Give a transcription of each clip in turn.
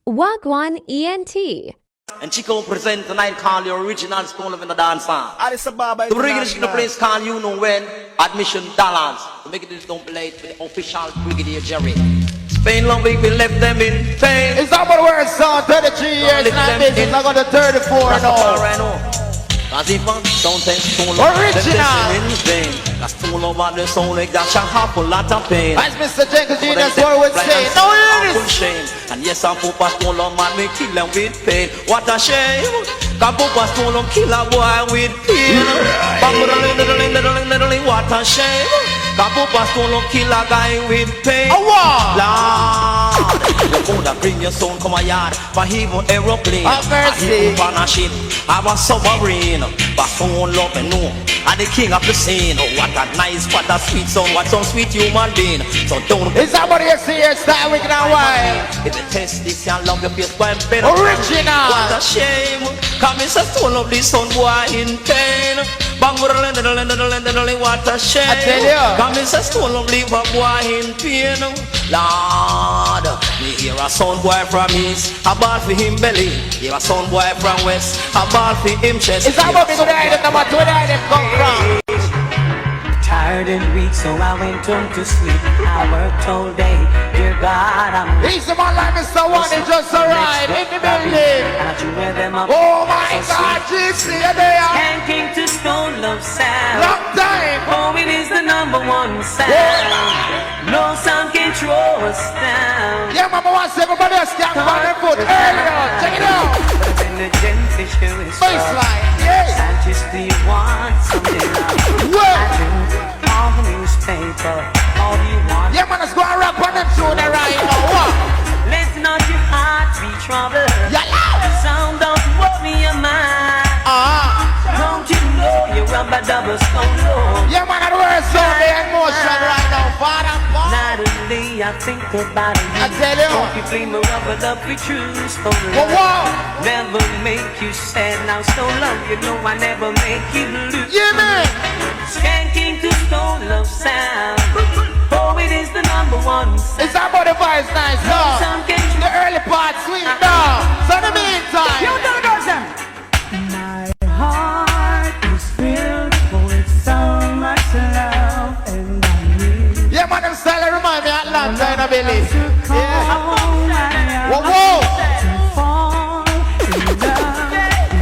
Wagwan ENT. And Chico present tonight call the original Stone Love in the Dancehall. The regular place call you know when admission dollars. To make it don't play with the official Brigadier Jerry. Spain long week we left them in pain. It's not what we're son, 33 years, not this, it's not going to 34 now. Cause if I don't take Stone Love, original in vain. Cause Stone Love on the soul like that shall have a lot of pain. As Mr. Jenkins, that's what we say. No, it is. And yes, I'm Papa Stone Love man, me kill them with pain. What a shame. Cause Papa Stone Love kill a boy with pain. What a shame. Cause Papa Stone Love kill a guy with pain. Lord, you coulda bring your son come a yard for even aeroplane. Have mercy. On a ship, have a submarine. But Stone Love and know, and the king of the scene. Oh, what a nice, what a sweet song, what some sweet human being. So don't. Is somebody see your style we can while? If you test this, you love your face by better. Original. What a shame. Come in, Stone Love this son boy in pain. Bang, what a shame. I tell you. Come in, Stone Love leave a boy in pain. Lord, me hear a son boy from east, a ball for him belly. Hear a son boy from west, a ball for him chest. Is that what we go down them number 2 where them come from? Tired and weak, so I went home to sleep. I worked all day, dear God, I'm He's the man like Mr. One, he just arrived in the building. How'd you wear them up? Oh my God, Gypsy, you're there. And came to Stone Love sound. Long time. Oh, it is the number one sound. No sound can throw us down. Yeah, mama wants everybody else to on their foot earlier. Check it out. But then the gently show is Baseline, yes. Sanchez, do you want something like Whoa. I do. All the newspaper, all you want. Yeah, man, let's go and rap on them tune right now. What? Let not your heart be troubled. Yeah, loud. Sound don't worry your mind. Don't you know you're rubber double stone low? Yeah, man, the words so the emotion right now. Father. Natalie, I think about it. I tell you. Don't you blame a rubber love we choose for love. Whoa. Never make you sad. Now stone love, you know I never make you lose. Yeah, man. Skanking to stone love sound. Oh, it is the number one sound. It's about the voice nice, No no? sound can The early part sweet, no? So in the meantime, you do the girls them. My heart is filled with so much love and I need. Yeah, man, them style remind me of Atlanta in a belly. Yeah. Whoa, Whoa. to fall in love.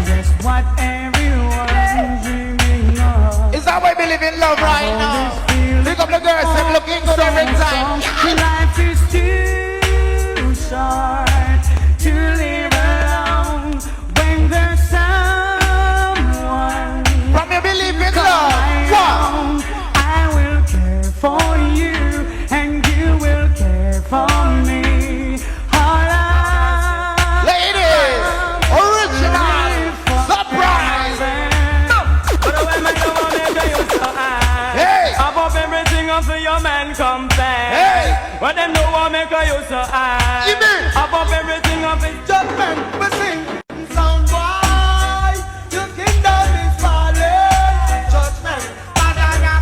That's what everyone's dreaming of. Is that why we live in love right now? Pick up the girls, them looking good every time. Life is too short to live alone when there's someone. From you believe in love. What? I will care for you and you will care for me. All I Ladies, original, surprise. Hey, Above everything for your man come back. hey, But them know what make you so high. you mean? Above everything of it judgment, we sing. Sound boy, your kingdom is falling. Judgment.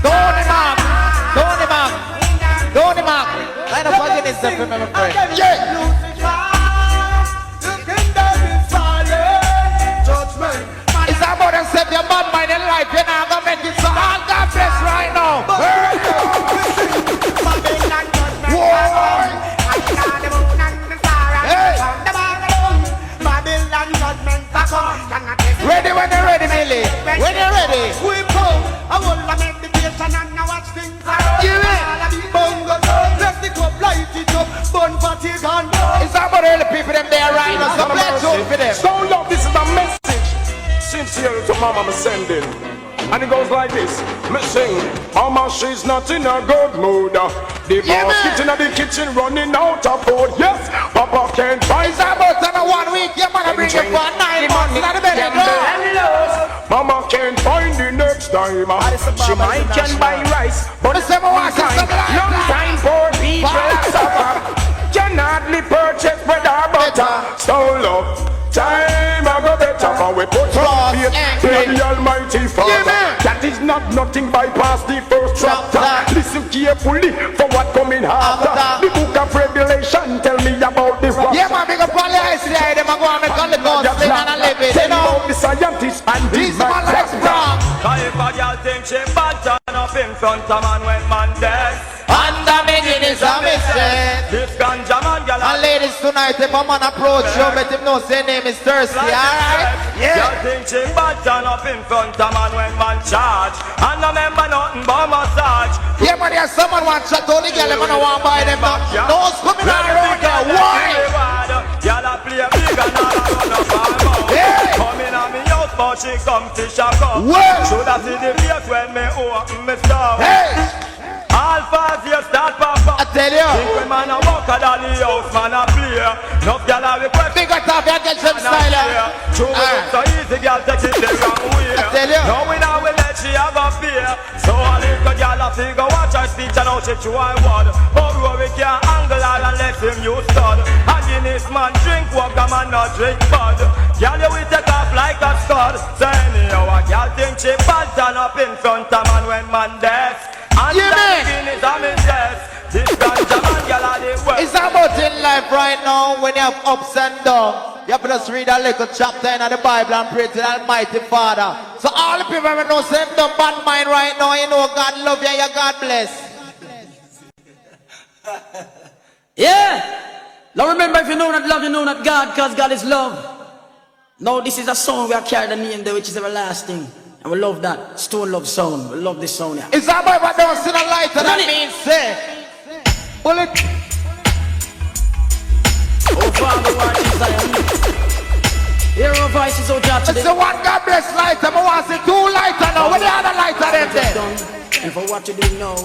Don't the mark, don't the mark, don't the mark. Line up again is the my friend. Yeah. It's about to set your bad mind in life. You're not gonna make it so all God bless right now. Ready when you're ready, Millie. When you're ready. We come, I will make the meditation and now watch things. You in? Bongo, let's the cup, light it up, bun party gone. It's about all the people them there right now. So let's hope for them. Stone Love, this is a message sincere to Mama me sending. And it goes like this. Me sing, Mama, she's not in a good mood. The Yeah, boss man. kitchen at the kitchen running out of food. Yes, Papa can't buy It's about time 1 week. You're gonna bring you for 9 months. Not a better Mama can't find the next time. She might can buy rice, but But some of us is something like long that. time for people suffer. Can hardly purchase bread or butter. Stone Love, time I go better. For we put our faith in the Almighty Father. Yeah, man. That is not nothing bypass the first chapter. Listen carefully for what coming after. The book of Revelation tell me about the rapture. Yeah, man, big up all the guys say them a go and make all the guns sing and a live it, you know. The scientists and These man like Spragga. Cause if a girl think she bad, turn up in front of man when man dead. And the beginning is a mistake. This ganja man, girl, And ladies tonight, if a man approach you, let him know say name is Thirsty, alright? Girl Yeah. think she bad, turn up in front of man when man charge. And no remember nothing but massage. Yeah, man, there's someone want chat all the girl, them don't want buy them back. Those coming around here, why? Girl, I play big and all I run up her mouth. Hey! Coming on me house, but she come to shop up. Where? Should have seen the face when me open me store. Hey! All 5 years start pop I up. tell you. Think when man a walk a dolly house, man a play. Enough girl a request. Big up, you get some style. True, so easy girl take it the wrong way. I tell you. Now we now we let she have a fear. So a little girl a figure watch her speech and how she chew her word. But we can't angle her and let him use stud. And Guinness man drink walk a man not drink bud. Girl you will take off like a scud. So anyhow a girl think she bad turn up in front of man when man dead. And Yeah, man. Guinness a mistakes. This ganja man girl a the worst. It's about in life right now when you have ups and downs. You have to just read a little chapter in the Bible and pray to the Almighty Father. So all the people who know same the bad mind right now, you know God love you and you God bless. Yeah. Now remember, if you know not love, you know not God, because God is love. Now this is a song we are carrying the name there, which is everlasting. And we love that. Stone love sound. We love this sound, yeah. It's about what don't see the light and that Done it. means say. Bullet. Oh, Father, what is Zion? Hear our voices, oh God, It's today. the one God bless lighter. I want to see 2 lighter now. What the other lighter them there? Done. And for what you do now,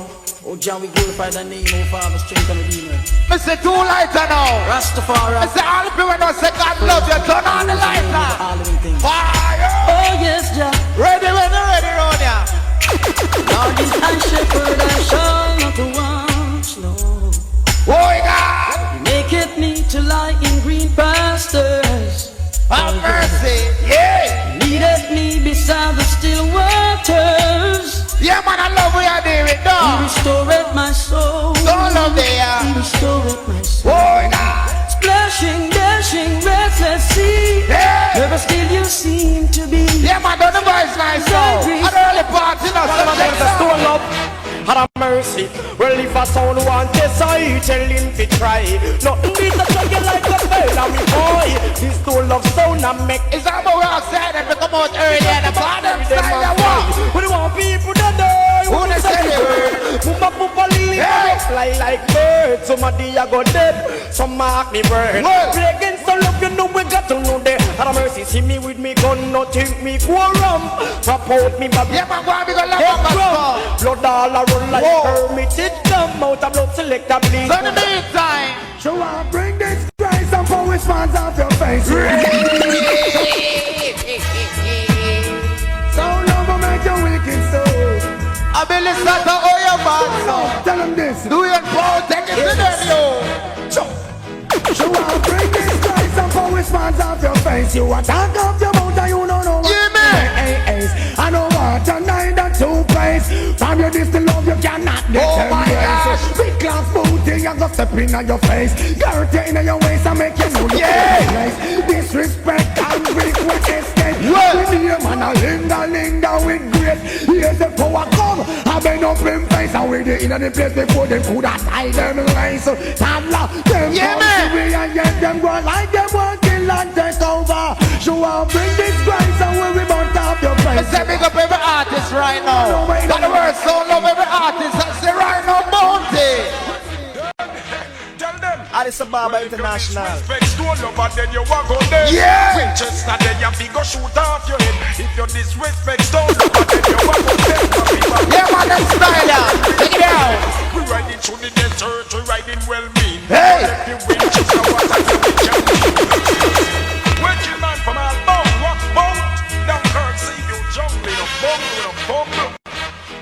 oh John, we glorify thy name, oh Father, strength and redeemer. I say 2 lighter now. Rastafari. I say all the people don't say God love you. Turn on the lighter. All living things. Fire. Oh yes, Jah. Ready, round ya. Lord is thy shepherd, I shall not want, no. Boy God. Maketh me to lie in green pastures. Have mercy. Yeah. Leadeth me beside the still waters. Yeah, man, I love what you're doing, He dog. restoreth my soul. Don't love there. He restoreth my soul. Boy God. Splashing, dashing, restless sea. Yeah. Never still you seem to be. Yeah, man, don't the voice nice now. An early party, now. Stone up, had a mercy. Well, if a son want this, I tell him to try. Nothing beats a chugging like a bell and me boy. This stone love sound and make It's about what I said that we come out early and the bottom style of what? we want people to die. Who they say they were? Puma pupa lily, Hey. fly like birds. Somebody a go dead, some mark me burn. Whoa. Play against the love, you know we got to know that. Have mercy, see me with me gun, not think me go rum. Pop out me baby. Yeah, man, go and be gonna love Head us drum. now. Blood all a run like Whoa. permitted. Come out of blood selector, please. So in the meantime, So I bring this Christ and for response off your face. So love will make you wicked soul. I be listening to all your bad song. Tell them this. Do your power, take it to them, yo. So I bring this Christ and for response off your face. You attack off your mouth and you don't know what. Yeah, man. I know what tonight and 2 place. From your distant love you cannot get Oh my gosh. Big class booty and go step in your face. Dirty in your waist and make you know Yeah. place. Disrespect and request escape. Well. With the man a linger with grace. Here's the power come. I've been up in face and with the in the place before they could have tied them lies. Toddler, them Yeah, come man. to me and get them go like them want kill and take over. So I'll bring this Christ and when we burn off your I face. say big up every artist right now. Got the word so love every artist. I say right now, Bounty. Tell them Addis Ababa International. Yeah. Winchester, then you figure shoot off your head. If you disrespect stone, then you walk on them. Yeah, man, them style, yeah. Check it out. We riding through the desert, we riding well mean. Hey. If you Winchester, what I do, we can be. Working man from all bone, walk bone. Down Kirk, see you jumbling, bumble.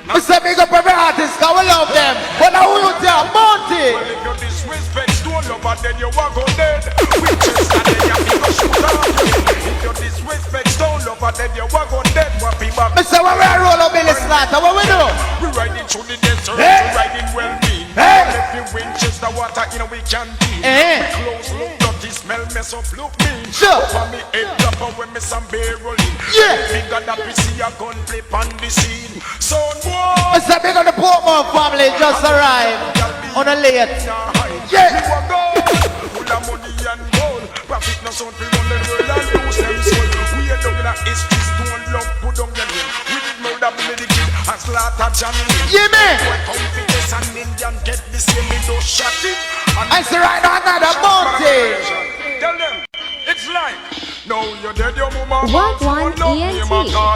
I say big up every artist, cause we love them. But now who you tell? Bounty. Well, if you disrespect stone lover, then you walk on dead. Winchester, then you figure shoot off your head. If you disrespect stone lover, then you walk on dead. What people I say when we roll up Billy Slaughter, what we do? we riding through the desert, Hey. we riding well mean. Hey. If you Winchester water, you know we can be. Eh. We close look, dirty smell, mess up, look me. Sure. Over me head proper when me some bear rolling. Yeah. Bigger that we see a gun flip on the scene. Son boy. What's up, big on the Portmore family just arrived on a late. Yeah. Full of money and gold. Profit no sound for run the world and lose them soul. We are down in our histories, don't love, put down your name. We did murder Medley and slaughter Johnny. Yeah, man. Boy, confidence and Indian get the same, me no shot it. I see right now another mountain. Tell them, it's like, no, you're dead, your mama. Wagwan ENT.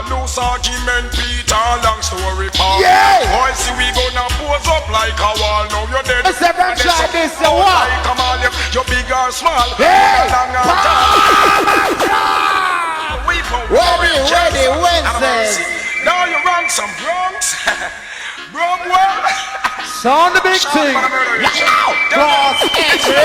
Loose argument, Peter, long story, Paul. Yeah. Boy, see, we gonna pose up like a wall. Now you're dead. Let's have them try this, you what? Come on, you're big or small. Hey. Long or Ready, Wednesday. Now you run some Bronx. Bromwell. Sound the big thing. Cross entry.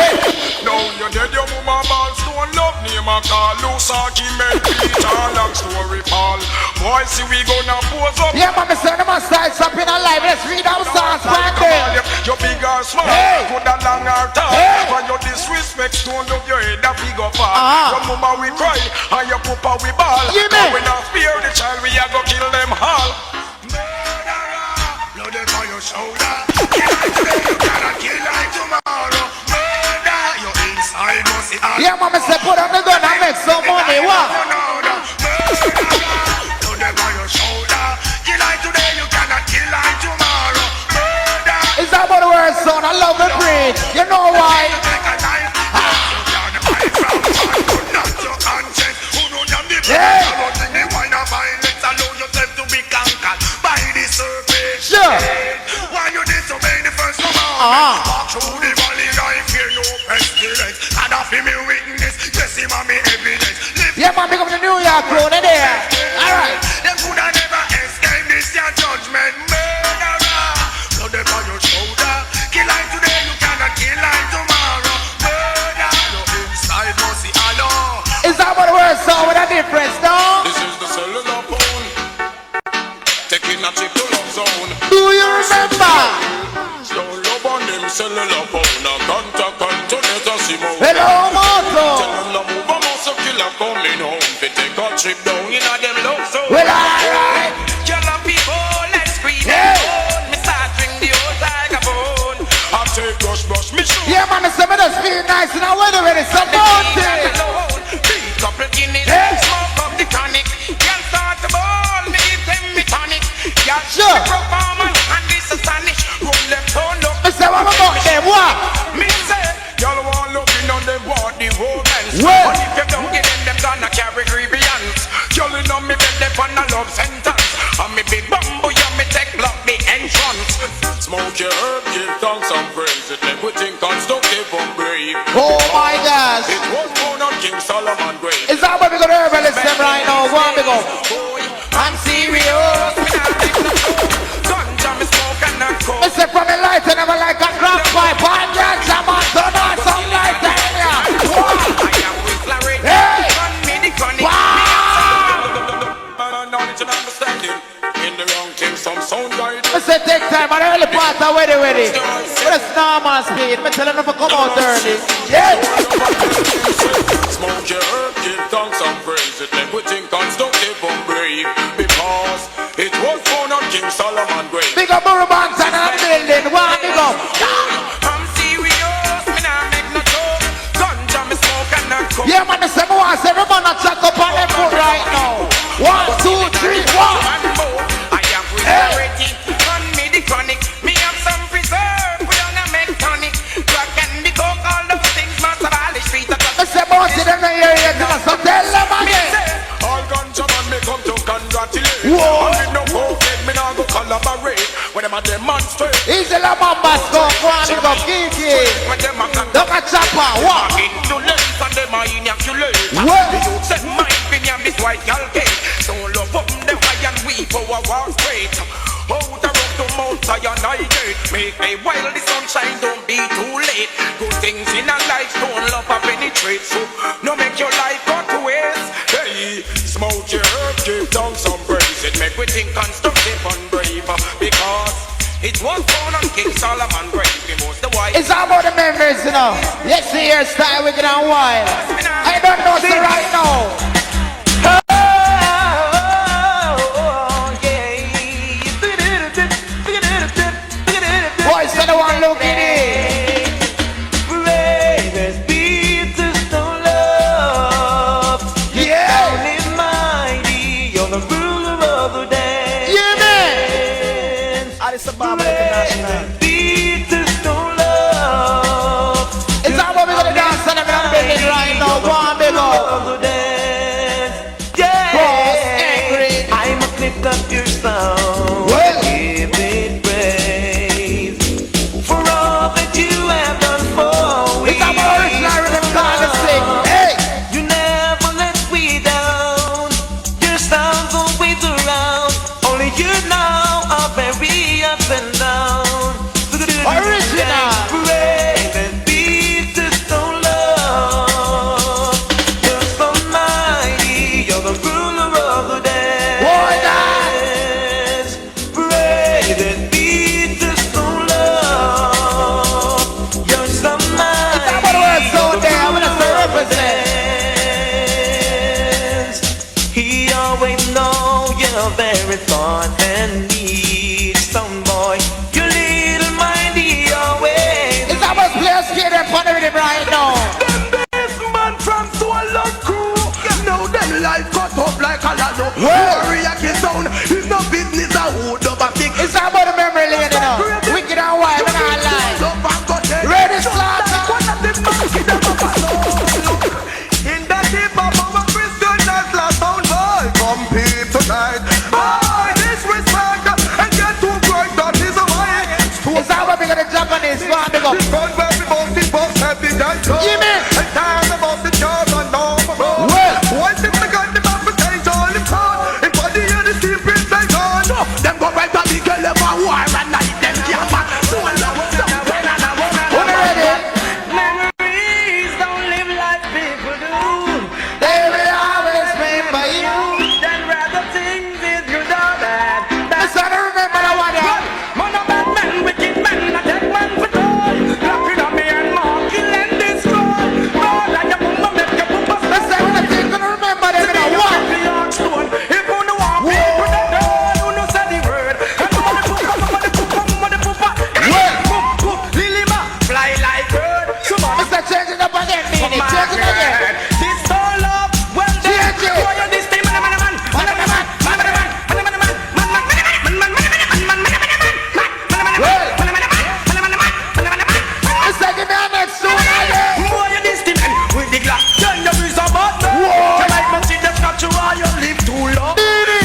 No, you're dead, your mama balls don't love name a call. Loose argument, Peter, long story, Paul. Boy, see, we gonna pose up. Yeah, man, send them aside, something alive. Let's read our songs back there. You're big or small, good or long or tall. When you disrespect, don't love your head, that big or far. Your mama we cry, and your papa we ball. Yeah, man. When I fear the child, we are gonna kill them all. Murderer, blood on your shoulder. Kill like today, you cannot kill like tomorrow. Murder, your inside must be all. Yeah, mama said put on the gun and make some money. What? Blood on your shoulder. Kill like today, you cannot kill like tomorrow. Murder. Is that about the word, son? I love the breed. You know why? Sure. Why you disobey the first command? Walk through the valley, I fear no pestilence. And I feel me witness, yes, him and me evidence. Yeah, man, pick up the New York road there. Alright. Them could have never escaped this your judgment. Murderer, blood upon your shoulder. Kill like today, you cannot kill like tomorrow. Murder, your inside must see Allah. Is that about the word, son? With a difference, no? This is the cellular phone. Taking a trip to love zone. Do you remember? Don't love on them cellular phone. Now contact Antoinette and Simone. Hello, Moto. Tell them to move a muscle killer coming home. They take a trip down in a them love zone. Well, alright. Yellow people, let's scream and moan. Me start ring the old tiger bone. I take brush, me shoe. Yeah, man, it's me just feel nice and I'm ready. Some mountain. Beat up the Guinness, smoke up the tonic. Y'all start the ball, me give them me tonic. Y'all Sure. performance and this astonish. Room them turn up. Me say what about them, what? Me say, y'all want looking on them want the romance. Well. But if you don't give them gonna carry grievance. Y'all know me bed them on a love sentence. And me big bamboo, yeah, me take block the entrance. Smoke your herb, give thanks and praise. It make we think constructive and brave. Oh my gosh. It was born on King Solomon grave. Is that what we gonna herbalist them right now? Go on, we go. I'm serious. Ganja me smoke and not coke. Me say from the light and never like a crack pipe. And yeah, jam on, turn on some light and yeah. I am with Larry. Hey. Run me the chronic. Knowledge and understanding. In the wrong thing, some sound guide. Me say take time, and early part of WEDDY. With a snowman speed, me tell them to come out early. Yeah. Smoke your herb, give thanks and praise. It make we think constructive and brave. Because it was born on King Solomon grave. Big up Banton and building. One big up. I'm serious, me nah make no joke. Ganja me smoke and not coke. Yeah, man, the same one. Every man a check up on them foot right now. 1, 2, 3, 4. I am ready. Run me the chronic. Me have some preserve. We don't make tonic. Crack and the coke, all those things must abolish. Feet of Me say bounty them no hear yet. So tell them again. all ganja man me come to congratulate. Whoa. And me no cocaine, me nah go collaborate. When them a demonstrate. Easy la mambas go. Go on, big up Kiki. When them a Don't a chopper. What? indolence and them a inoculate. What? The youth say my opinion this white girl cake. Don't love up them high and we for a war straight. Out the road to Mount Zion I gate. Make me while the sunshine don't be too late. Good things in a life don't love a penetrate. So no make your life go to waste. Hey, smoke your herb, give down some praise. It make we think constructive and brave. Because it was born on King Solomon grave. He was the white. Is all about the memories, you know. Yes, the hairstyle wicked and wild. I don't know, so right now. Boys, so the one looking in. Praise be to stone love. Yeah. Only mighty, you're the ruler of the day. Yeah, man. Addis Ababa International. Be to stone love. It's all about me gonna dance and I'm building right now. Go on, big up. Boss, angry. I must lift up your sound. Well. Give it praise for all that you have done for me. It's all about original rhythm kind of sing. Hey. You never let me down. Your sound's always around. Only you know are very up and down. Original. Praise and be to stone love. You're so mighty. You're the ruler of the day. Boy, Praise and be to stone love. You're so mighty. It's all about the words out there. I'm gonna say represent. He always know you're very fun and need some boy. Your little mindy always. It's all about players getting on the rhythm right now. This man from Swallow Crew. Now them life cut up like a lado. Well. Warrior kill down. It's no business a hood up a kick. It's all about the memory lane, you know. Wicked and wild, I'm not lying. Ready, slaughter. In the deep of our Christian last sound boy. Come peep tonight. Boy, disrespect and get too bright. That is a way. It's all about me gonna jump on this one, big up. This one where we both the boss happy night. Yeah, man. And time about the job and no more. Well. Once if they got the map for change all the time. If body and the secret they gone. Them go right back the girl of a war and night them can't back. So I love them. When you're ready, Memories don't live like people do. they will always remember you. Then rather things is good or bad. Listen, I remember the one, yeah. Man of bad man, wicked man, I take man for toy. Laughing at me and mocking and destroy. Lord, I am a make your papa Listen, when the things gonna remember them, you know what? if you know what we put it down, you know say the word. And Lily ma, fly like bird. Mr. Changing up again, Nitty. Changing again. This all love, well done. Change it. Boy, on this thing, Mr. Give me a next tune again. boy, on this thing, with the glass, turn your wheels about. You might not see the statue while you live too long.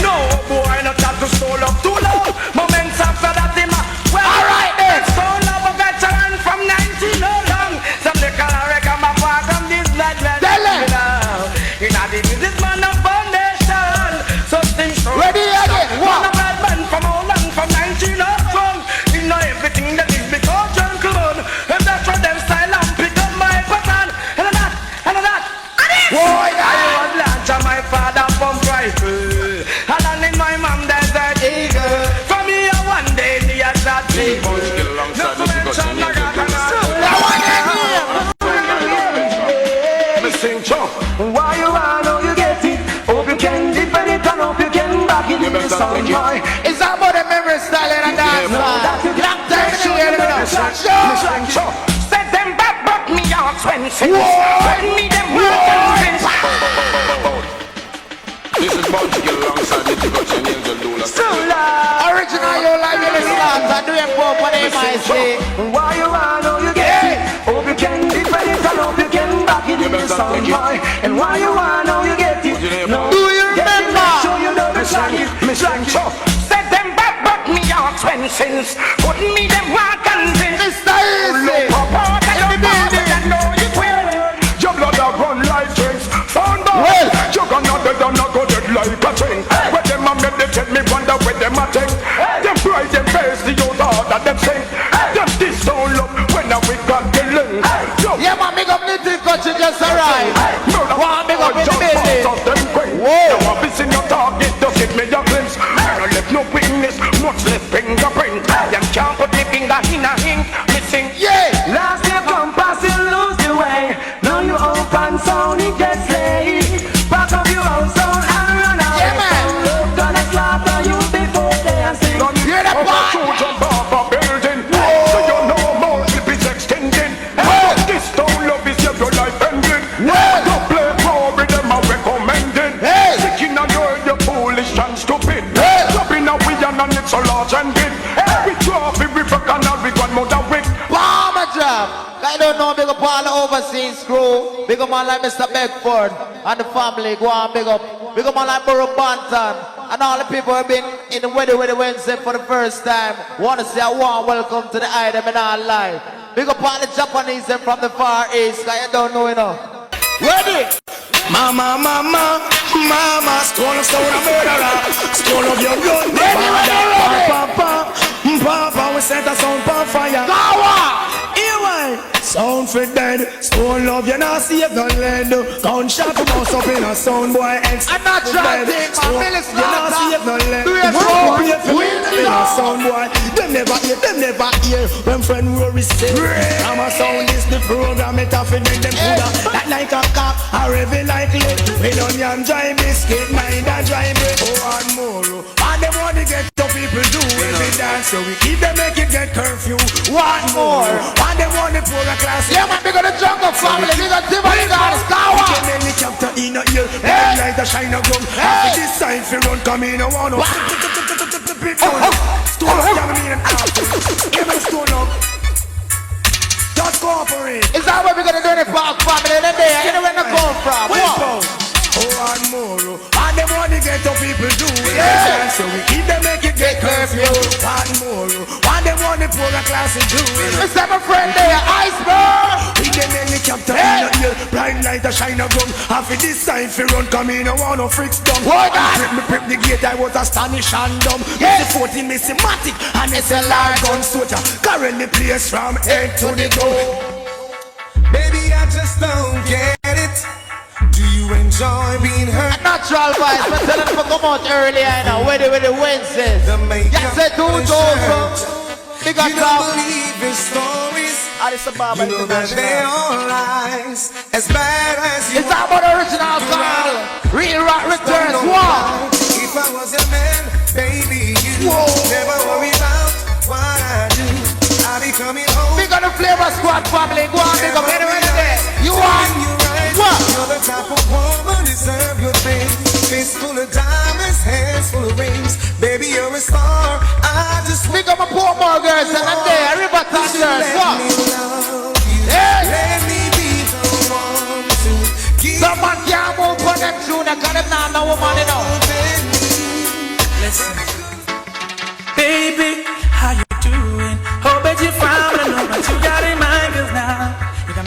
No, boy, not have to stall up too long. Moments after that, him, well, All right, then. stole up a veteran from 19 long. Some little reckon my far from this blood. Tell him. You know, this is man of foundation. Something strong. Ready again. Man What? of bad man from all long, from 19 strong. You know everything that is because gentleman. And that's what them style and pick up my pattern. And that, and that, and this. Boy, I was lunch and my father from rifle. And then in my mom there's an eagle. From here one day me a shot people. Not to mention I got an that one again. me sing chop. Why you want, know you get it. Hope you can defend it and hope you can back it in the sun, boy. It's all about the memory style and dance. Long time to hear it now. Sure. Set them back, but me out 20 cents. When me them work and fence. This is Bunty alongside Nitty, Kutchie, and Angel Doolas. Original, you like it, slaughter. Do it for what they might say. Why you want, know you get it. Hope you can defend it and hope you can back it in the sun, boy. And why you want, know you get it. No. Do you remember? Show you know the slang it, me slang chop. Set them back, but me out 20 cents. Put me them walk and fence. Mr. Easy. Your blood a run like drinks. Found out. Well. You're gonna dead and go dead like a train. Where them a meditate, me wonder where them a take. Them pride, them face, the old heart that them sing. Them this soul up when we got the link. Yeah, man, big up Nitty, Kutchie just arrived. One big up in the building. Whoa. Now I'm busy your target, just give me your glimpse. I don't left no witness, much less fingerprint. Them can't put me finger in a ink, missing. Yeah. Last watch and get. Every trophy we broke and all we got more than wick. Bomber job. I don't know, big up all the overseas crew. Big up man like Mr. Beckford and the family. Go on, big up. Big up man like Banton and all the people who have been in the Weddy Weddy Wednesday for the first time. Want to say a warm welcome to the item in our life. Big up all the Japanese and from the Far East. I don't know enough. Ready? Mama, mama, mama, stone of murderer, stone of your blood. Papa, Papa, we set us on fire. Sound for dead, stone love you not save no lead. Gunshot to bounce up in a sound boy head. I'm not trying to take my minutes. You not save no lead. In a sound boy, them never hear when friend Rory say. I'm a sound is the program, it have to make them good. That like a cock, or heavy like lead. We don't yan dry biscuit, mind a dry bread. Oh and more, and them want to get to people do every dance, so we keep them make it get curfew. One more, and them want to pour a class. Yeah, man, we got the jungle family, we got Tiffany, got the Scour. We can make chapter in a ear, light a shine a gun. After this side, fi run, come in a one up. Stone up, yeah, me and after. Give me stone up. Just cooperate. Is that what we're gonna do in the Park family in the day? Anywhere to come from? What? Oh, and more. And them want to get to people do it. Yeah. So we keep them make it get curfew. And more. And them want to pour a class and do it. Mr. My friend there, iceberg. We can make the captain in a ear. Blind light a shine a gun. Half of this side fi run come in. I want no freaks down. What that? Me prep the gate. I was astonished and dumb. Yes. The 14 Missmatic and it's a large gun soldier. Carrying the place from head to the toe. Baby, I just don't get it. Do you enjoy being hurt? Natural vibes, but tell them to come out early, I know. Weddy Weddy Wednesdays. Yes, I do also. Big up, you don't believe his stories. You know that they all lies. As bad as you it's all about the original style. Real rock returns. What? If I was your man, baby, you never worry about what I do. I'll be coming home. Big on the Flavor Squad family. Go on, big up anywhere today. You want? What? You're the type of woman deserve your things. Face full of diamonds, hands full of rings. Baby, you're a star. I just big up my poor more girls and I'm there. River Touchers. What? Let me be the one to give. Someone can't move for them tune. I got them now, no woman, you know. Listen, baby, how you doing? Hope that you found a know what you got in mind, 'cause now.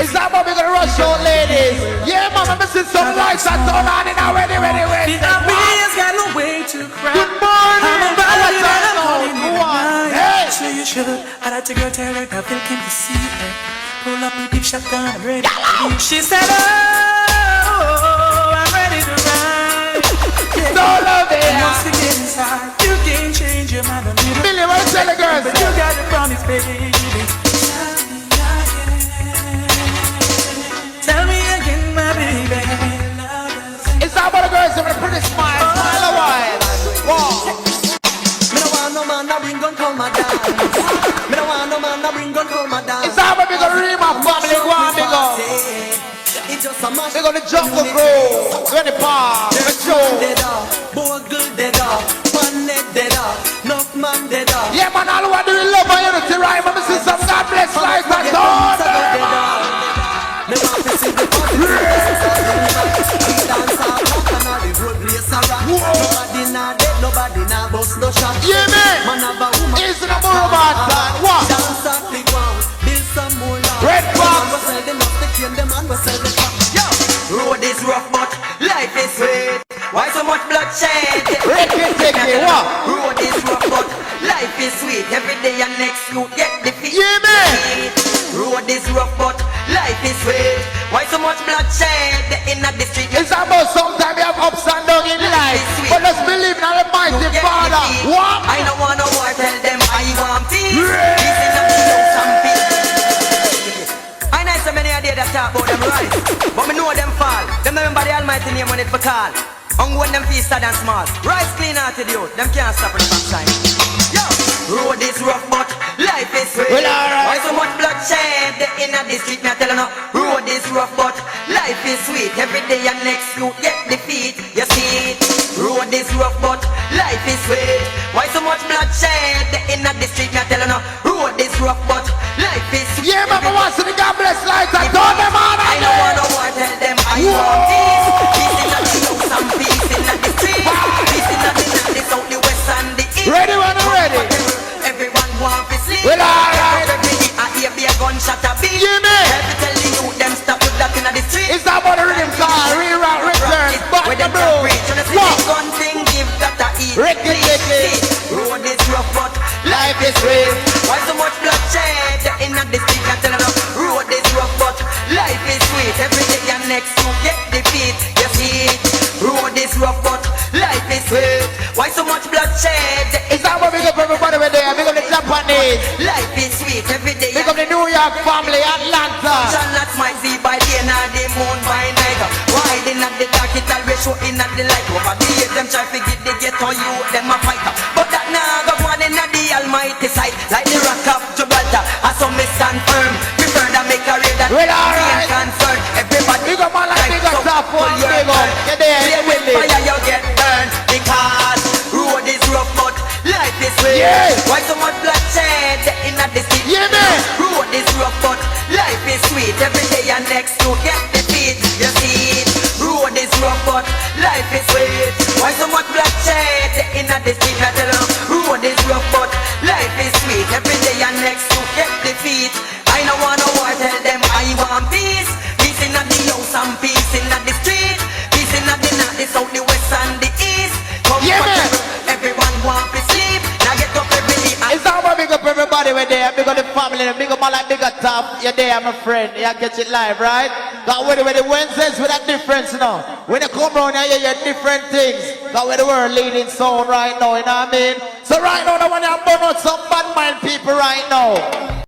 Is that what we're gonna rush on, ladies? Yeah, mama, I'm missing some lights that turn on in our ready. The obvious got no way to cry. Good morning. I'm about to go on. Hey. So you should. I like to go tell her nothing came to see her. Pull up a big shotgun, I'm ready. She said, oh, I'm ready to ride. Yeah. So love it. Once you get inside, you can't change your mind on me. Billy, what tell the girls? But you got to promise, baby. Tell me again, my baby. It's all about the girls with a pretty smile. Smile a while. Wow. Me no want no man that bring gun come my dance. Me no want no man that bring gun come my dance. It's all about big on Rima family. Go on, big on. It's just a mash. Big on the jungle crew. Go in the park. The show. Bogle dead up. Man dead up. Enough man dead up. Yeah, man, all who are doing love and unity rhyme. I'm see some God bless life and all them. Me want to see the party. Dance all up and all the road blaze around. Nobody not dead, nobody not bust no shot. Yeah, man. Man have a woman. It's in a Muruman time. What? Dance up the ground, build some more land. Red Fox. We sell them up the cane, them and we sell the crack. Yo, road is rough but life is sweet. Why so much bloodshed? Ticky, what? Road is rough but life is sweet. Every day and next you get defeat. Yeah, man. Road is rough but life is sweet. Why so much bloodshed in the street? It's about sometimes you have ups and downs in life. But let's believe in the mighty Father. What? I don't want no war, tell them I want peace. Peace in the house and peace. I know so many ideas that talk about them right, but me know them fall. Them remember the almighty name when it for call. And when them feast sad and small. Rise clean out to the youth, them can't stop the backside. Yo, road is rough but life is sweet. Well, alright. Why so much bloodshed in the street? Me I tell you now, road is rough but life is sweet. Every day and next you get defeat. You see it. Road is rough but life is sweet. Why so much bloodshed in the street? Me I tell you now, road is rough, but life is sweet. Yeah, Mama wants to be God bless lights and turn them on. I don't wanna war, tell them I want peace. Peace in the house and peace in the street. Peace in the north, the south, the west and the east. Ready when I'm ready. Everyone want to sleep. Well, alright. I hear be a gunshot a beat. Yeah, man. Every tell the youth them stop with that in the street. It's not about the rhythm call, reroute, return, back With the them blue. preach on the city gun thing, give that a eat. Ricky, Ricky. Road is rough, but Life is real. why so much bloodshed in the street? I tell you now, road is rough, but life is sweet. Every day and next you get defeat. You see it. Road is rough, but life is sweet. Why so much bloodshed? It's not about big up everybody over there, big up the Japanese. Life is sweet every day. Big up the New York family, Atlanta. Sunlight might see by day and the moon by night. Why they not the dark, it always show in at the light. Over the years, them try to get the ghetto youth, them a fighter. But that now go one in the almighty sight. Like the rock of Gibraltar, I saw me stand firm. Prefer to make a raid that well, alright. concern. Everybody Big up man like big up top one, big up. You're there, you're with it. fire, you get burned. Because road is rough, but life is sweet. Yeah. Why so much bloodshed in the street? Yeah, man. Road is rough, but life is sweet. Every day and next you get defeat. You see it. Road is rough, but life is sweet. Why so much bloodshed in the street? I tell you, road is rough, but life is sweet. Every day and next you get defeat. I don't wanna war, tell them I want peace. Peace in the house and peace in the street. Peace in the north, the south, the west and the east. Yeah, man. Everyone want to sleep. Now get up every day. It's not about big up everybody over there, big up the family, big up man like big up top. You're there, my friend. You catch it live, right? Got where the Wednesdays with that difference now. When you come around here, you hear different things. Got where the world leading sound right now, you know what I mean? So right now, I want to burn out some bad mind people right now.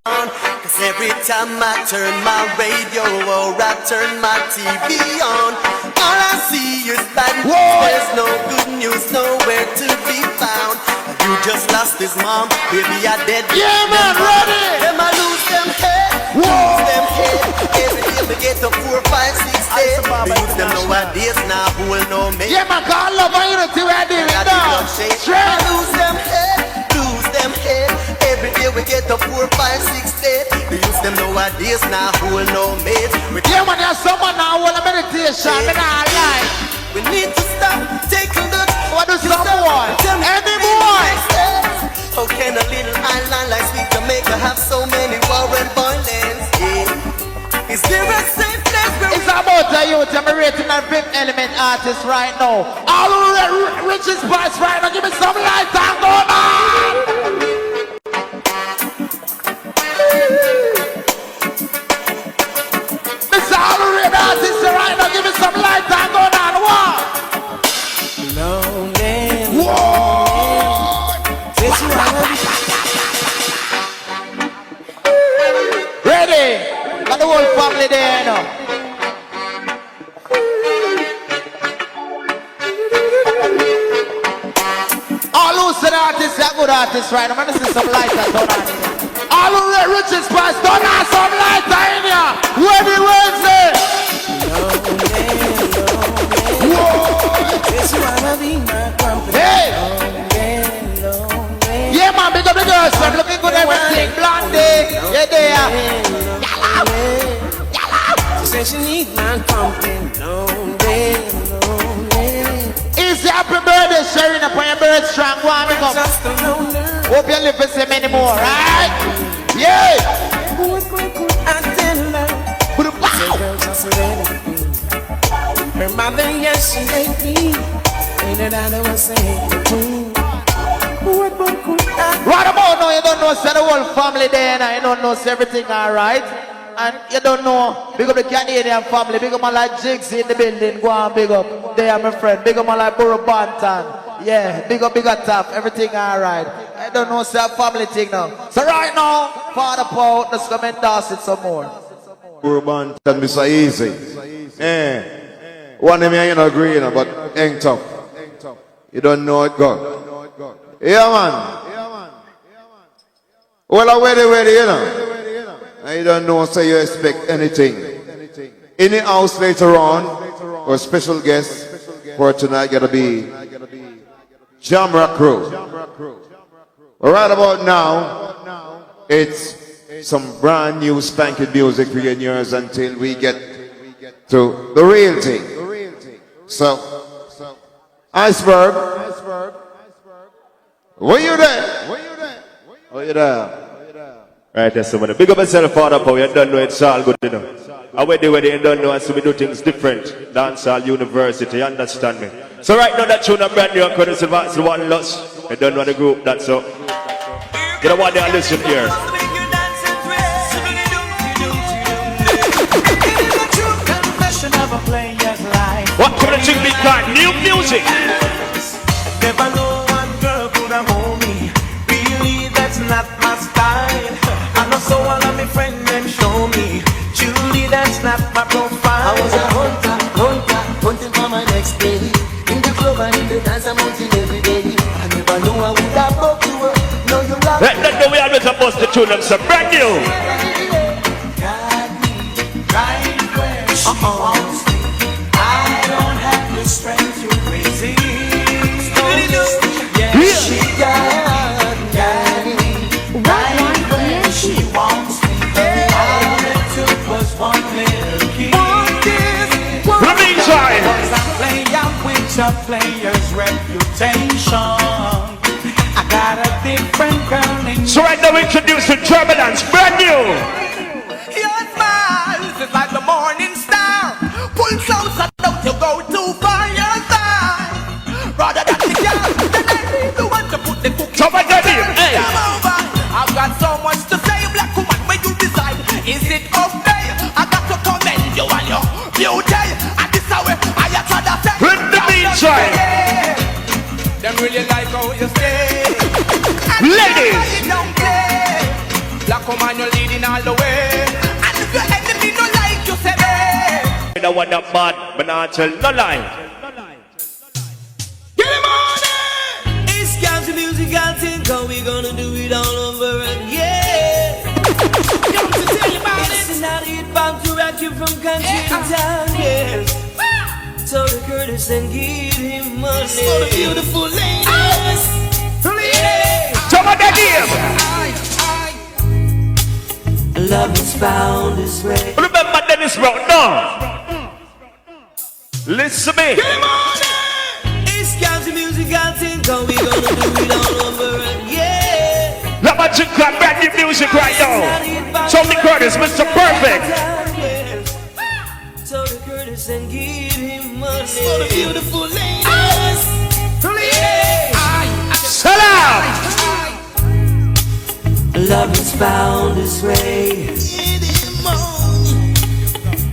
Cause every time I turn my radio or I turn my TV on, all I see is bad news. There's no good news nowhere to be found. You just lost his mom, baby, I dead. Yeah, man, ready. Them I lose them head, lose them head. Every day we get to 4, 5, 6 days. We use them nowadays now, who will know me? Yeah, man, call love and unity, we're doing it now. I lose them head, lose them head. Every day we get to 4, 5, 6 days. We use them nowadays now, who will know me? Yeah, man, there's someone now who want a meditation, me not lie. We need to stop, take a look. What do someone? Any boy? How can a little island like sweet Jamaica have so many war and violence? Yeah. Is there a safe place where it's about the youth, I'm rating a Fifth Element artist right now. All who Richie's parts right now, give me some light and go on! Mr. All who rate artists right now, give me some light and go on, what? Lonely. Whoa! Ready? Got the whole family there, you know. All who said artists are good artists, right? I'm gonna see some lighter done on here. All who rate Richie's price, done on some lighter in here. Ready, Wednesday? Hey! Yeah, man, big up the girls, I'm looking good everything. Blondie, yeah, there. Yellow! She said she need my company. Lonely. Easy, happy birthday, sharing up on your bird strong. Go on, up. Just a loner. Hope you live for some many more, right? Yeah! I tell her. Put it Say, girl, just ready. Her mother, yes, she made me. Ain't it I was saying? Right about now, you don't know, say the whole family there, and you don't know, say everything alright. And you don't know, big up the Canadian family, big up my like Jigs in the building, go on, big up. There, my friend, big up my like Banton. Yeah, big up tough, everything alright. I don't know, say a family thing now. So right now, Father Paul, let's come and dance it some more. Banton, Mr. Easy. Eh. One of me, you know, agree, you know, but ain't tough. You don't know it, God. Yeah, man. Well, I ready, you know. And you don't know, so you expect anything. In the house later on, our special guest for tonight gotta be Jamaican Cruz. Right about now, it's some brand new spanking music for your ears until we get to the real thing. So, Iceberg, were you there? Were you there? Right, that's somebody. Big up yourself, Father Power. You don't know it's all good, you know. I wait where you don't know us, so we do things different. Dancehall University, you understand me? So right now that tune is brand new and Curtis Advance, the one lost. You don't know the group, that's so. You don't want to listen here. What kind of thing we got? New music. Never know one girl could have hold me. Really, that's not my style. I know so all of my friends them show me. Truly, that's not my profile. I was a hunting for my next day. In the club and in the dance, I'm hunting every day. I never knew I would have broke you up. No, you love me. Let them know we always bust the tune and some brand new. Got me right where she wants me. I don't have the strength to resist. Yeah, she got me right where she wants me. All it took was one little kiss. Let me try. Cause I play out with your player's reputation. I got a different girl in. So right now we introduce the Turbulance, brand new. Your smile is like the morning star. Pull so don't you go too far, your side. Rather than the girl, then I need the one to put the cookie. Somebody got him, hey. Come over. I've got so much to say, black woman, when you decide. Is it okay? I got to commend you and your beauty. And this how I try to say. With the beat side. Them really like how you stay. Ladies. Don't play. Black woman, you're leading all the way. And if your enemy don't like you, say hey. I don't want that bad, but not tell no lie. Get him on it! It's country music, I'll think how we gonna do it all over again. Don't you tell you about it? It's not it, bound to rock you from country to town, yes. So the Curtis and give him money. So the beautiful ladies. Somebody name. Love is found this way. Remember Dennis Road, no. Listen to me. Get him on it! It's country music, I'll think how we gonna do it all over again. Let me check out brand new music right now. Tony Curtis, Mr. Perfect. So the Curtis and give him money. So the beautiful ladies. Salam. Love is found this way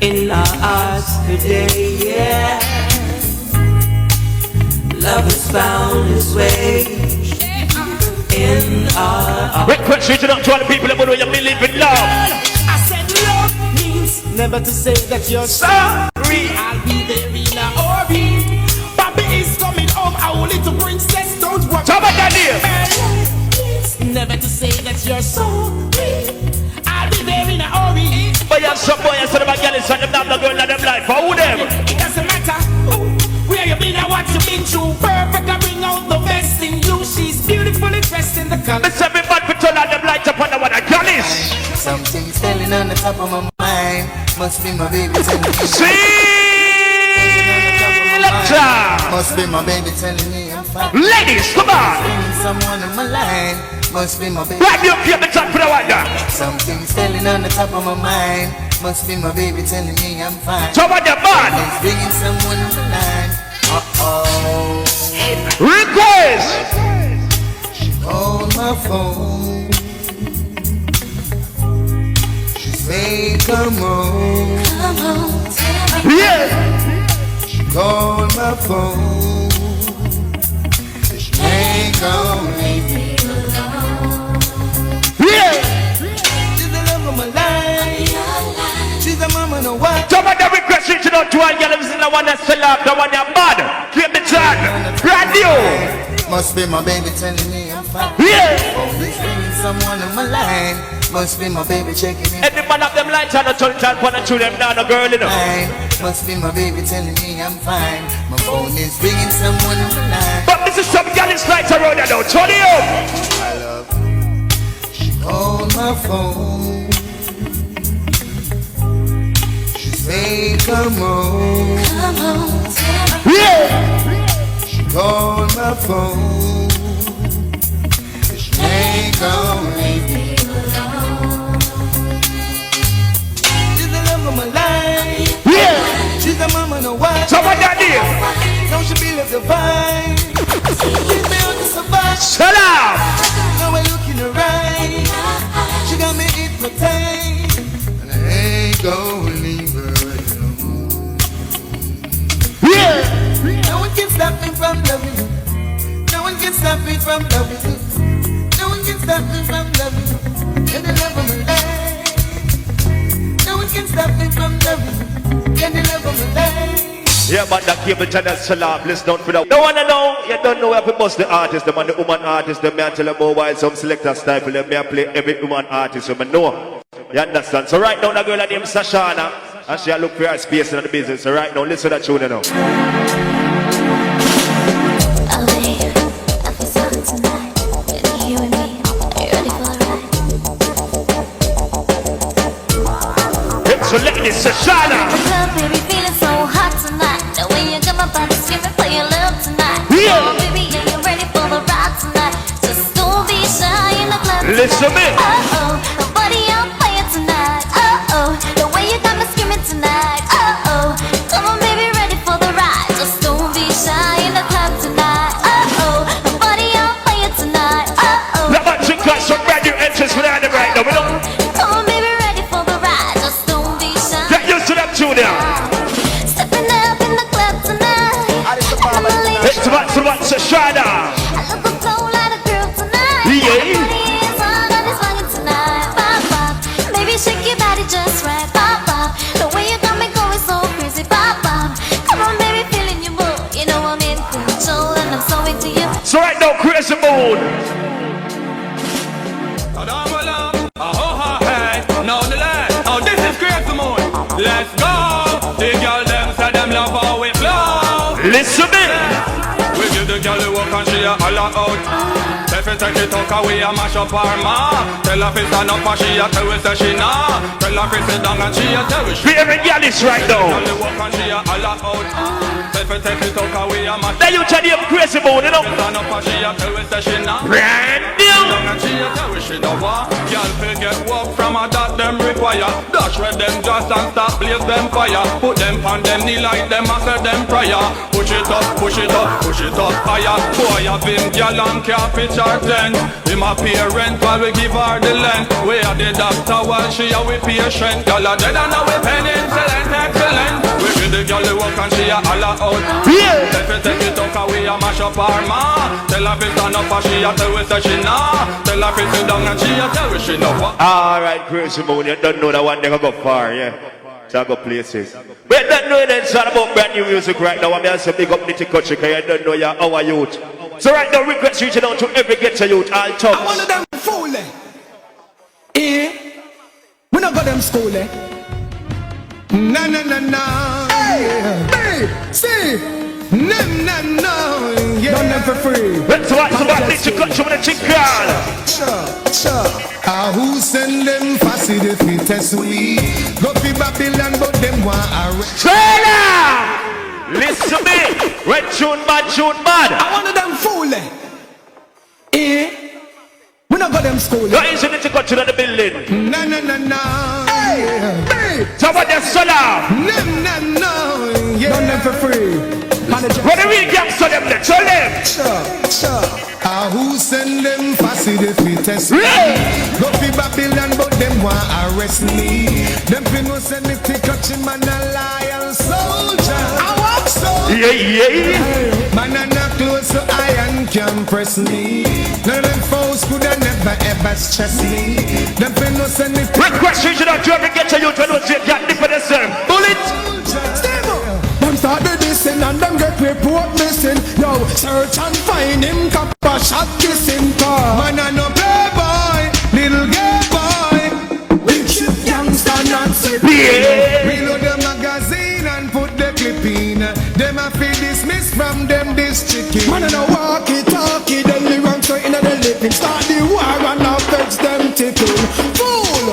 in our hearts today, yeah. Love is found this way in our hearts. Wait, question to all the people that you believe in love. I said love means never to say that you're sorry. I'll be there in a hurry. Bobby is coming home, I will need to bring sex, don't worry. Never to say that you're sorry. I'll be there in a hurry. But you have some boy and some of my girls and them not going to them life. For who them? It doesn't matter where you been or what you been through. Perfect, I bring out the best in you. She's beautifully dressed in the color. Let's have me bad for turn on them lights upon the one I got this. Something's telling on the top of my mind. Must be my baby telling me. Selectors. Must be my baby telling me I'm fine. Ladies, come on. Someone on my line. Must be my baby. Grab you up here, the top for the one there. Something's telling on the top of my mind. Must be my baby telling me I'm fine. Somebody bad. It's bringing someone on the line. Uh-oh. Request. On my phone. She say come on. Yeah. She call my phone. She ain't gonna leave me alone. Yeah. She's the love of my life. She's the mama no what. Somebody request you to know to one girl. This is the one that's still up, the one that's bad. Keep the chat. Brand new. Must be my baby telling me I'm fine. Yeah. Always bringing someone on my line. Must be my baby checking in. Any man of them lights on the turn time, one and two them down, a girl in them. Must be my baby telling me I'm fine. My phone is ringing, someone on the line. But this is some Gallis lights around there now. Turn it up. My love, she called my phone. She said, come home. Yeah. She called my phone. She ain't gonna leave me alone. She's the love of my life. Yeah. She's the mama, no wife. Someone got this. Now she be left divine. Leave me on the survive. Shut up. Now I look in her eyes. She got me hypnotized. And I ain't gonna leave her alone. Yeah. No one can stop me from loving you. No one can stop me from loving you. No one can stop me from loving you. And the love of my life. No one can stop me from loving you. And the love of my life. Yeah, but that cable channel salab, listen out for that. Don't wanna know, you don't know where to bust the artist, the man, the woman artist, the man tell them mobile, some selector style, them may play every woman artist, so I know. You understand? So right now, the girl named Sasha, and she look for her space in the business. So right now, listen to that tune now. So let this Sasha. Baby, feeling so hot tonight. The way you got my body screaming for your love tonight. Yeah. Oh, baby, are you ready for the ride tonight? Just don't be shy in the club tonight. Listen to me. Oh, the body on fire tonight. Oh, the way you got me screaming tonight. Oh, come on, baby, ready for the ride. Just don't be shy in the club tonight. Oh, the body on fire tonight. Oh, That much you got some brand new entrance for that right now. We don't come on, baby, ready for the ride. Just don't be shy. get used to that tune now. Stepping up in the club tonight. It's what Sasha. I look a flow like a girl tonight. Yeah. Everybody is on this wagon tonight. Bop, bop. Baby, shake your body just right. Bop, bop. The way you got me going so crazy. Bop, bop. Come on, baby, feeling your mood. You know I'm in control and I'm so into you. So right now, crazy mood. Now the land, oh this is crazy mood. Let's go. The girl them say them love how we flow. Listen to me. We give the girl the work and she a holla out. If you take it out, cause we a mash up her ma. Tell her fi stand up and she a tell we say she nah. Tell her fi sit down and she a tell we she. We every girl is right now. Girl the work and she a holla out. If you take it out, cause we a mash. Then you tell them crazy mood, you know. Stand up and she a tell we say she nah. Brand new. And she a tell we she no want. Girl fi get work from a that them require. Dash red them just and stop blaze them fire. Put them on them knee like them and say them prayer. Push it up, push it up, push it up higher. Boy have him girl and can't pitch her tent. Him a parent while we give her the length. We are the doctor while she a we patient. Girl a dead and now we penicillin excellent. We give the girl the work and she a holla out. Yeah. If you take it up we a mash up her ma. Tell her fi stand up and she a tell we say she nah. Tell her fi sit down and she a tell we she no what. Alright, crazy mood. You don't know that one they go far, yeah. So I go places. But don't know that it's all about brand new music right now. I'm just a big up Nitty Kutchie because you don't know you're our youth. So right now, request reaching out to every ghetto youth, all top. I want them fool we not got them school Na na na na. Hey, B, C, na na na. Yeah. Done them for free. Let's watch about Nitty Kutchie with a chick girl. Sure. Who send them fussy the fittest we? Go to Babylon, but them want arrest. Trailer! Listen to me. Red tune bad. I want them fool we not got them school What is it to go to the building? Na na na na. Hey, Talk about the solar. na na na. Yeah. Done them for free. What do we gangster them there? Tell them. Sure. Who send them fussy the fittest? Go to Babylon, but them want arrest me. Them people send me to Kutchie, man a lion soldier. I walk so. Yeah. Man a not close so iron can press me. None of them foes could have never ever stress me. Them people send me to Request you should not try to get to you to know you can't dip for the same. Bullet. Them start the dissing and them get report missing. Yo, search and find him, copper shot kissing car. Man a no playboy, little gay boy. Big shit youngster not see. Yeah. Reload the magazine and put the clip in. Them a fi dismiss from them this chicken. Man and a walkie talkie, then the wrong so in the living. Start the war and now fetch them tipping. Fool!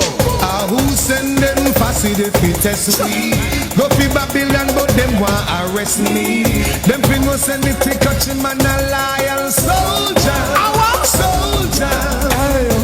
Who send them fussy the fittest me? Go fi Babylon but them want arrest me. Them fi no send me to Kutchie man a lion soldier. I want soldier.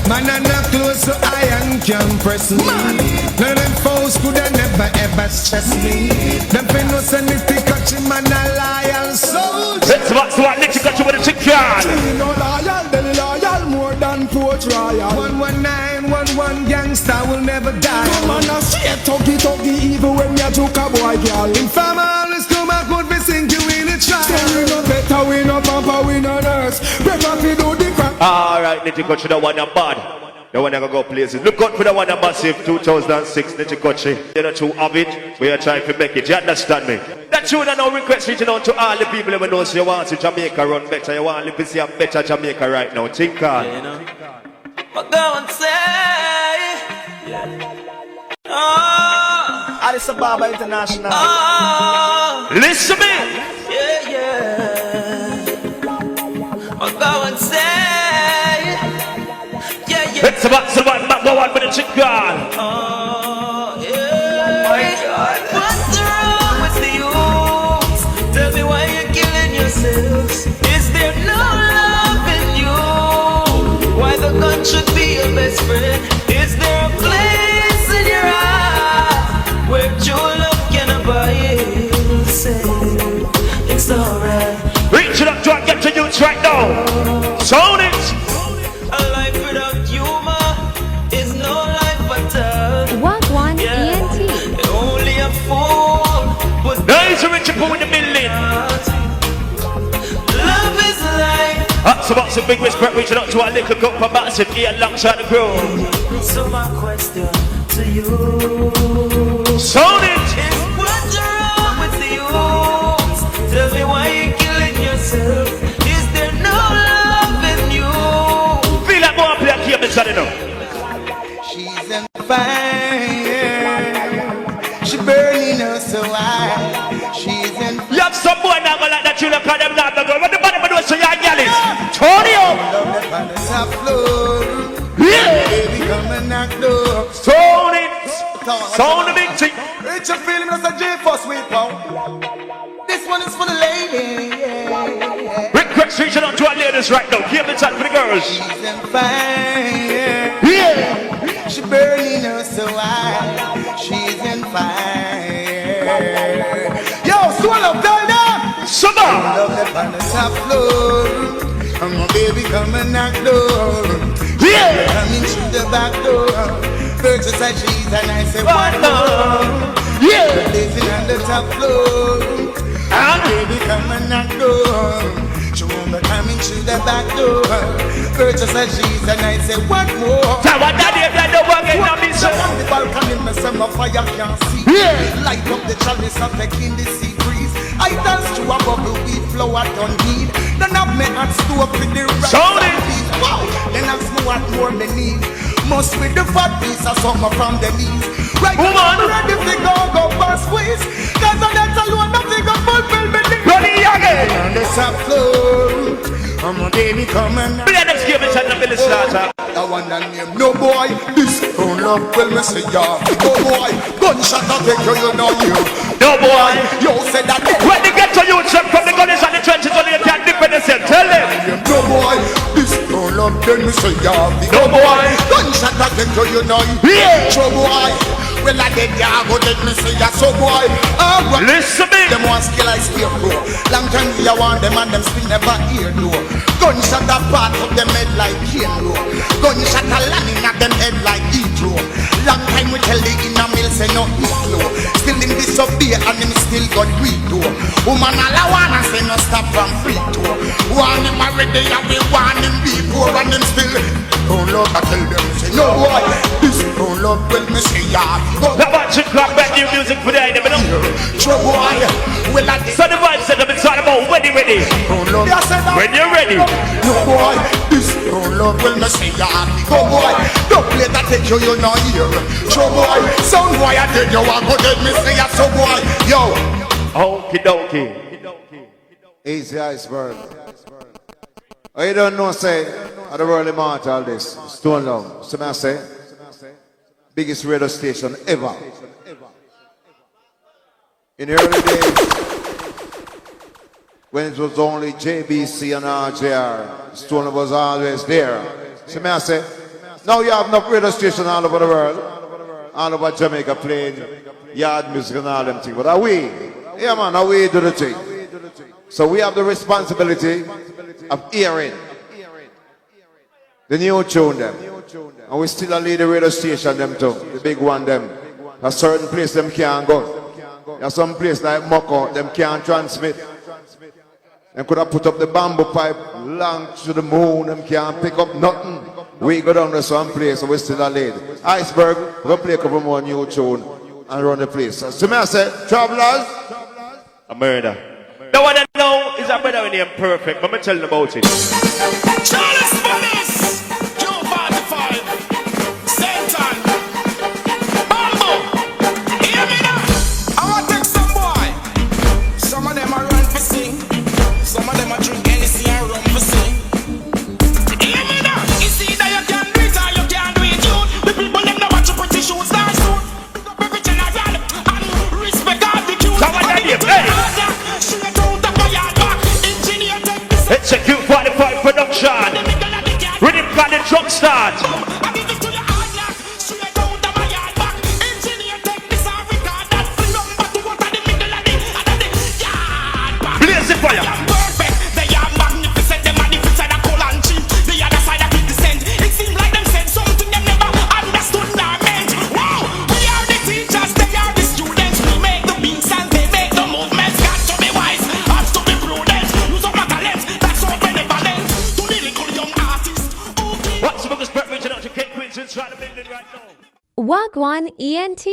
Man a not close so iron can press me. None of them foes could never ever stress me. Them fi no send me to Kutchie man a lion soldier. Let's watch what Nitty got you with a chicken. No loyal, then loyal more than poach royal. 11911 gangster will never die. Man a straight tuggy even when you took a boy girl. Informer always come back would be sink you in the trap. We no better, we no bumper, we no nurse. Better fi do the crap. Alright, Nitty Kutchie, the one that bad. The one that go places. Look out for the one that massive 2006 Nitty Kutchie. You're not too of it. We are trying to make it. You understand me? That tune and no request reaching out to all the people who know so you want to Jamaica run better. You want to see a better Jamaica right now. Think on. Yeah, you know. Magowan say, oh, Addis Ababa International. oh, Listen to me. yeah, yeah. Magowan say, yeah, yeah. It's about Magowan with the chicken. Oh, yeah. My God. What's wrong with the youth? Tell me why you're killing yourselves. Is there no love in you? Why the gun should be your best friend? Is there a place in your heart where true love can abide? Say it's alright. Reach it up to and get to youth right now. Sound it. A life without humor is no life at all. Wagwan Yeah. ENT. Only a fool would. There is a Richie in the building. Love is life. That's about some big respect reaching out to our little cup of massive here alongside the crew. So my question to you Sound it. is what's wrong with the youth? Tell me why you're killing yourself. Is there no love in you? Feel like more play a game inside it now. She's on fire. She burning us so high. She's in You have some boy now go like that you look at them now go. What the body do so you're yelling? Turn it up. love that on the top floor. Yeah. Baby, come and knock door. Sound it. Sound the big thing. Richie feeling us a J-Force with pound. This one is for the lady. Yeah. Request reaching out to our ladies right now. Give the time for the girls. She's on fire. Yeah. She burning us so high. She's in fire. Yo, swallow down there. Summer. Love that on the top floor. And my baby come and knock door. Yeah. Coming through the back door. First I said she's and I said what more? Yeah. Blazing on the top floor. And baby come and knock door. She won't be coming through the back door. First I said she's and I said what more? So what that is that the work is not me so. On the balcony me say my fire can't see. Yeah. Light up the chalice and taking the sea breeze. I dance to a bubble weed flower don't need. Then have me at stove with the rice Sound and it. peas. Wow. Then ask me what more me need. Must with the fat piece of summer from the knees. Right Woman. now I'm ready to go past squeeze. Cause I'm not alone, nothing got fulfill me. Ready again. On the top floor. I'm a baby coming. Be the next game inside the Billy Slaughter. I want to name no boy. This don't love well me say ya. No boy. Gunshot I take you know you. No boy. Yo said that. When they get to you, check from the gunners and the trenches only you can dip in the cell. Tell them. No boy. This don't love then me say ya. No boy. Gunshot I take you know you. Yeah. So boy. Well I dead ya go let me say ya. So boy. Listen to me. Them want skill I spear bro. Long time we a want them and them still never hear no. Gunshot a part of them head like cane row. Gunshot a landing at them head like Heathrow. Long time we tell the inner mill say no Heathrow. Still in disobey and them still got weak though. Woman all I wanna say no stop from free though. Want him already and we want him before and them still don't love I tell them say no boy. This don't love well me say ya. That watch it clap back new music for the end of it. True boy. Well I So the vibe said it's all about weddy weddy. don't love When you're ready. no boy, this don't love well me say ya. Go boy, don't play that take you know here. Show boy, sound boy I tell you I go dead me say ya. So boy, yo. Okie dokie. Easy iceberg. Oh, you don't know, say, at the world immortal this. Stone Love. So I say, biggest radio station ever. In the early days, when it was only JBC and RJR, Stone Love was always there. So I say, now you have enough radio station all over the world, all over Jamaica playing yard music and all them things. But are we? Yeah, man, are we do the thing? So we have the responsibility of hearing the new tune them. And we still lead the radio station them too, the big one them. A certain place them can't go. There's some place like Moko, them can't transmit. Them could have put up the bamboo pipe long to the moon, them can't pick up nothing. We go down to some place, so we still lead. Iceberg, we're going to play a couple more new tune and run the place. So me I say, Travelers, a murder. The one I know is a brother named Perfect, but I'm telling about it. Charles Bunnies, Q45, Satan, Bambo, hear me now. I want to take some boy. Some of them are run for sing. Some of them are drink anything and run for sing. Hear me now. It's either you can do it or you can't do it, dude. The people them know what you pretty shoes start soon. Pick up every general and respect all the cues. Come on, Daddy, ready? It's a Q45 production. Rhythm got the drum start. Blaze the fire. Perfect. They are magnificent. They magnificent. They cool and cheap. The other side of the descent. It seems like them said something they never understood nor meant. Wow. We are the teachers. They are the students. We make the beats and they make the movements. Got to be wise. Have to be prudent. Use up my talent. What's the biggest preference to King Queens inside the building right now? Wagwan ENT.